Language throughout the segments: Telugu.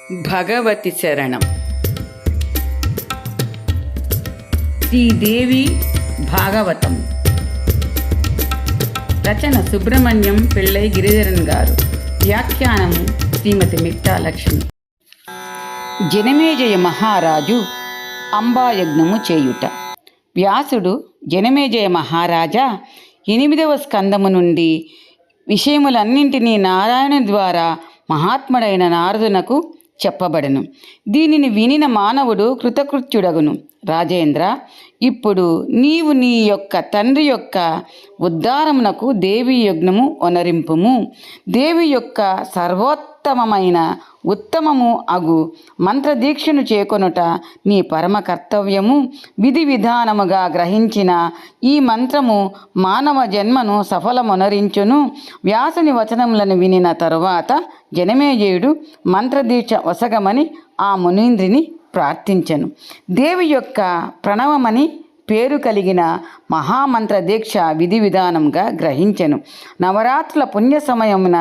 భగవతి శరణం. శ్రీదేవి భాగవతం. రచన సుబ్రహ్మణ్యం పిళ్ళై గిరిధరన్ గారు. వ్యాఖ్యానము శ్రీమతి మిట్టాలక్ష్మి. జనమేజయ మహారాజు అంబాయజ్ఞము చేయుట. వ్యాసుడు జనమేజయ మహారాజా 8వ స్కందము నుండి విషయములన్నింటినీ నారాయణ ద్వారా మహాత్ముడైన నారదునకు చెప్పబడను. దీనిని వినిన మానవుడు కృతకృత్యుడగును. రాజేంద్ర, ఇప్పుడు నీవు నీ యొక్క తండ్రి యొక్క ఉద్ధారమునకు దేవి యజ్ఞము ఒనరింపుము. దేవి యొక్క సర్వోత్తమమైన ఉత్తమము అగు మంత్రదీక్షను చేకొనుట నీ పరమ కర్తవ్యము. విధి విధానముగా గ్రహించిన ఈ మంత్రము మానవ జన్మను సఫలమొనరించును. వ్యాసుని వచనములను వినిన తరువాత జనమేజయుడు మంత్రదీక్ష వసగమని ఆ మునీంద్రిని ప్రార్థించెను. దేవి యొక్క ప్రణవమని పేరు కలిగిన మహామంత్ర దీక్ష విధి విధానంగా గ్రహించెను. నవరాత్రుల పుణ్య సమయమున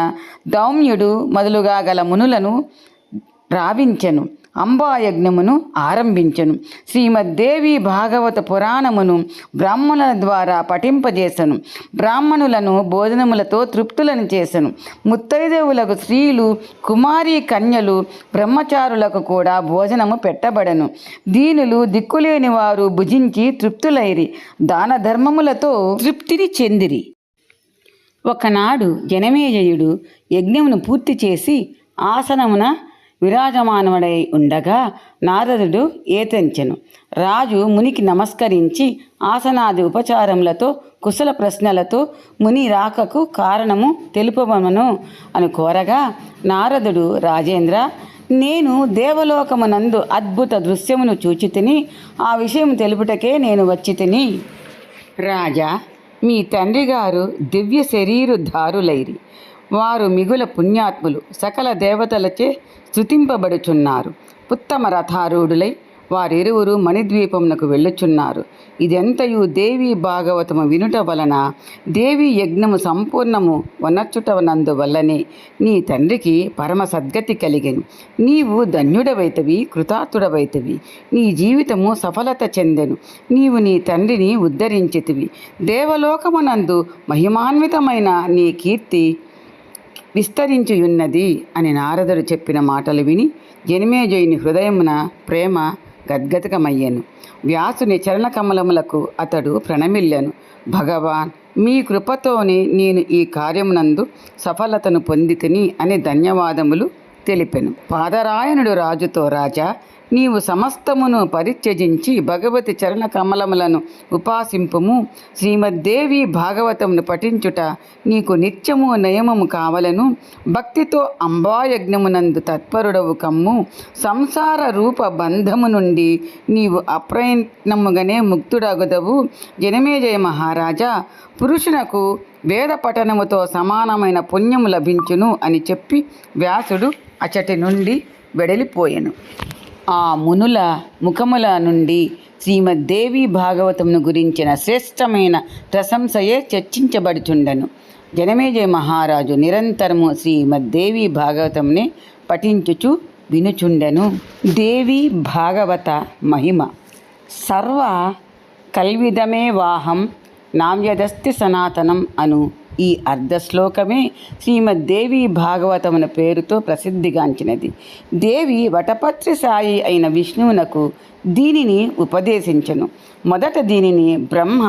దౌమ్యుడు మొదలుగా గల మునులను రావించెను. అంబాయజ్ఞమును ఆరంభించెను. శ్రీమద్దేవి భాగవత పురాణమును బ్రాహ్మణుల ద్వారా పఠింపజేసెను. బ్రాహ్మణులను భోజనములతో తృప్తులను చేసెను. ముత్తైదేవులకు స్త్రీలు, కుమారి కన్యలు, బ్రహ్మచారులకు కూడా భోజనము పెట్టబడెను. దీనులు దిక్కులేని వారు భుజించి తృప్తులైరి దాన ధర్మములతో తృప్తిని చెందిరి. ఒకనాడు జనమేజయుడు యజ్ఞమును పూర్తి చేసి ఆసనమున విరాజమానుడై ఉండగా నారదుడు ఏతంచెను. రాజు మునికి నమస్కరించి ఆసనాది ఉపచారములతో కుశల ప్రశ్నలతో ముని రాకకు కారణము తెలుపమను అని కోరగా, నారదుడు, రాజేంద్ర, నేను దేవలోకమునందు అద్భుత దృశ్యమును చూచి తిని ఆ విషయం తెలుపుటకే నేను వచ్చి తిని. రాజా, మీ తండ్రి గారు దివ్య శరీరుధారులైరి. వారు మిగుల పుణ్యాత్ములు, సకల దేవతలచే స్తుతింపబడుచున్నారు. ఉత్తమ రథారూఢులై వారిరువురు మణిద్వీపమునకు వెళ్ళుచున్నారు. ఇదెంతయు దేవి భాగవతము వినుట వలన దేవి యజ్ఞము సంపూర్ణము వనర్చుటనందువల్లనే నీ తండ్రికి పరమ సద్గతి కలిగెను. నీవు ధన్యుడవైతవి, కృతార్థుడవైతవి. నీ జీవితము సఫలత చెందెను. నీవు నీ తండ్రిని ఉద్ధరించితివి. దేవలోకమునందు మహిమాన్వితమైన నీ కీర్తి విస్తరించియున్నది అని నారదుడు చెప్పిన మాటలు విని జనమేజయుని హృదయమున ప్రేమ గద్గతకమయ్యెను. వ్యాసుని చరణకమలములకు అతడు ప్రణమిల్లెను. భగవాన్, మీ కృపతోనే నేను ఈ కార్యమునందు సఫలతను పొందితిని అని ధన్యవాదములు తెలిపెను. పాదరాయణుడు రాజుతో, రాజా, నీవు సమస్తమును పరిత్యజించి భగవతి చరణ కమలములను ఉపాసింపుము. శ్రీమద్దేవి భాగవతమును పఠించుట నీకు నిత్యము నయమము కావలను. భక్తితో అంబాయజ్ఞమునందు తత్పరుడవు కమ్ము. సంసార రూప బంధము నుండి నీవు అప్రయత్నముగానే ముక్తుడగుదవు. జనమేజయ మహారాజా, పురుషునకు వేద పఠనముతో సమానమైన పుణ్యము లభించును అని చెప్పి వ్యాసుడు అచటి నుండి వెడలిపోయెను. ఆ మునుల ముఖముల నుండి శ్రీమద్దేవి భాగవతమును గురించిన శ్రేష్టమైన ప్రశంసయే చర్చించబడుచుండెను. జనమేజయ మహారాజు నిరంతరము శ్రీమద్దేవి భాగవతమునే పఠించుచు వినుచుండెను. దేవి భాగవత మహిమ. సర్వ కల్విదమే వాహం నావ్యదస్తి సనాతనం అను ఈ అర్ధశ్లోకమే శ్రీమద్దేవి భాగవతమున పేరుతో ప్రసిద్ధిగాంచినది. దేవి వటపత్రి సాయి అయిన విష్ణువునకు దీనిని ఉపదేశించెను. మొదట దీనిని బ్రహ్మ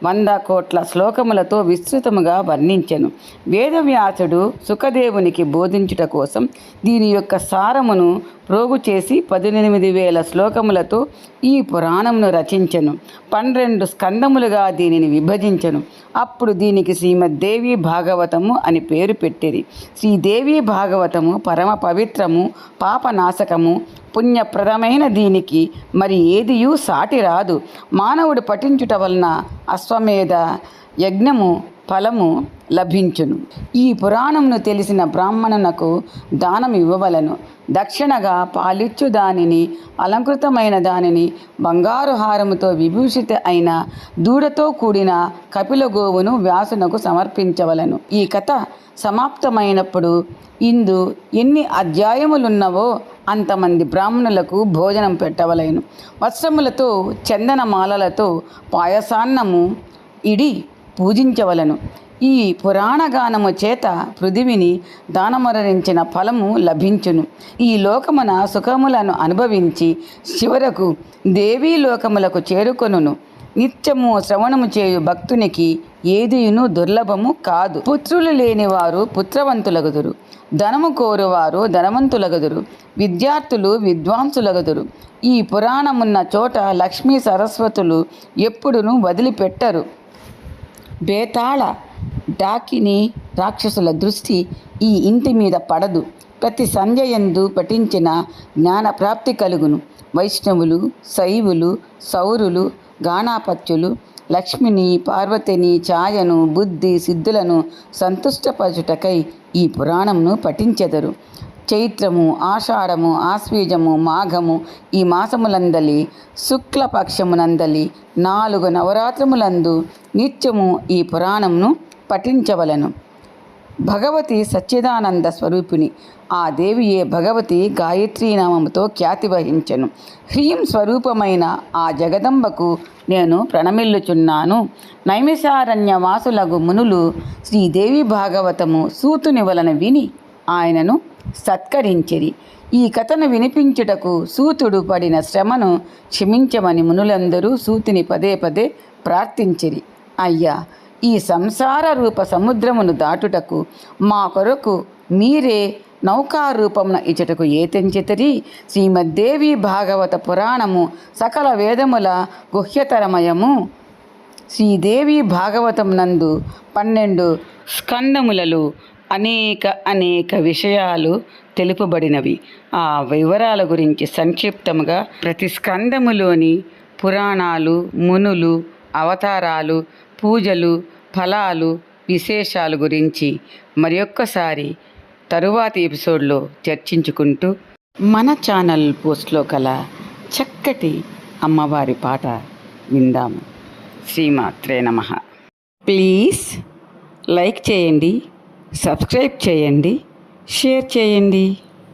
100 కోట్ల శ్లోకములతో విస్తృతముగా వర్ణించెను. వేదవ్యాసుడు సుఖదేవునికి బోధించుట కోసం దీని యొక్క సారమును ప్రోగు చేసి 18,000 శ్లోకములతో ఈ పురాణమును రచించెను. 12 స్కందములుగా దీనిని విభజించెను. అప్పుడు దీనికి శ్రీమద్దేవి భాగవతము అని పేరు పెట్టిరి. శ్రీదేవి భాగవతము పరమ పవిత్రము, పాపనాశకము, పుణ్యప్రదమైన దీనికి మరి ఏదియూ సాటి రాదు. మానవుడు పఠించుట వలన అశ్వమేధ యజ్ఞము ఫలము లభించును. ఈ పురాణమును తెలిసిన బ్రాహ్మణునకు దానం ఇవ్వవలను. దక్షిణగా పాలిచ్చు దానిని, అలంకృతమైన దానిని, బంగారు హారముతో విభూషిత అయిన దూడతో కూడిన కపిల గోవును వ్యాసునకు సమర్పించవలను. ఈ కథ సమాప్తమైనప్పుడు ఇందు ఎన్ని అధ్యాయములున్నవో అంతమంది బ్రాహ్మణులకు భోజనం పెట్టవలెను. వస్త్రములతో చందనమాలలతో పాయసాన్నము ఇడి పూజించవలను. ఈ పురాణగానము చేత పృథివిని దానమరణించిన ఫలము లభించును. ఈ లోకమున సుఖములను అనుభవించి చివరకు దేవీ లోకములకు చేరుకొనును. నిత్యము శ్రవణము చేయు భక్తునికి ఏదియును దుర్లభము కాదు. పుత్రులు లేనివారు పుత్రవంతులగుదురు, ధనము కోరువారు ధనవంతులగుదురు, విద్యార్థులు విద్వాంసులగుదురు. ఈ పురాణమున్న చోట లక్ష్మీ సరస్వతులు ఎప్పుడును వదిలిపెట్టరు. బేతాళ డాకిని రాక్షసుల దృష్టి ఈ ఇంటి మీద పడదు. ప్రతి సంధ్యయందు పఠించిన జ్ఞానప్రాప్తి కలుగును. వైష్ణవులు, శైవులు, సౌరులు, గాణాపత్యులు లక్ష్మిని, పార్వతిని, ఛాయను, బుద్ధి సిద్ధులను సంతుష్టపరచుటకై ఈ పురాణమును పఠించెదరు. చైత్రము, ఆషాఢము, ఆశ్వీజము, మాఘము ఈ మాసములందలి శుక్లపక్షమునందలి 4 నవరాత్రములందు నిత్యము ఈ పురాణమును పఠించవలను. భగవతి సచ్చిదానంద స్వరూపిణి. ఆ దేవియే భగవతి గాయత్రీనామముతో ఖ్యాతి వహించెను. హ్రీం స్వరూపమైన ఆ జగదంబకు నేను ప్రణమిల్లుచున్నాను. నైమిషారణ్యవాసులగు మునులు శ్రీదేవి భాగవతము సూతుని వలన విని ఆయనను సత్కరించిరి. ఈ కథను వినిపించుటకు సూతుడు పడిన శ్రమను క్షమించమని మునులందరూ సూతుని పదే పదే ప్రార్థించిరి. అయ్యా, ఈ సంసార రూప సముద్రమును దాటుటకు మా కొరకు మీరే నౌకారూపమున ఇచ్చటకు ఏతెంచితరి. శ్రీమద్దేవి భాగవత పురాణము సకల వేదముల గుహ్యతరమయము. శ్రీదేవి భాగవతం నందు 12 స్కందములలో అనేక విషయాలు తెలుపబడినవి. ఆ వివరాల గురించి సంక్షిప్తముగా ప్రతి స్కందములోని పురాణాలు, మునులు, అవతారాలు, పూజలు, ఫలాలు, విశేషాలు గురించి మరొక్కసారి తరువాతి ఎపిసోడ్లో చర్చించుకుంటూ మన ఛానల్ పోస్ట్లో కల చక్కటి అమ్మవారి పాట విందాము. శ్రీమాత్రే నమః. ప్లీజ్ లైక్ చేయండి, సబ్స్క్రైబ్ చేయండి, షేర్ చేయండి.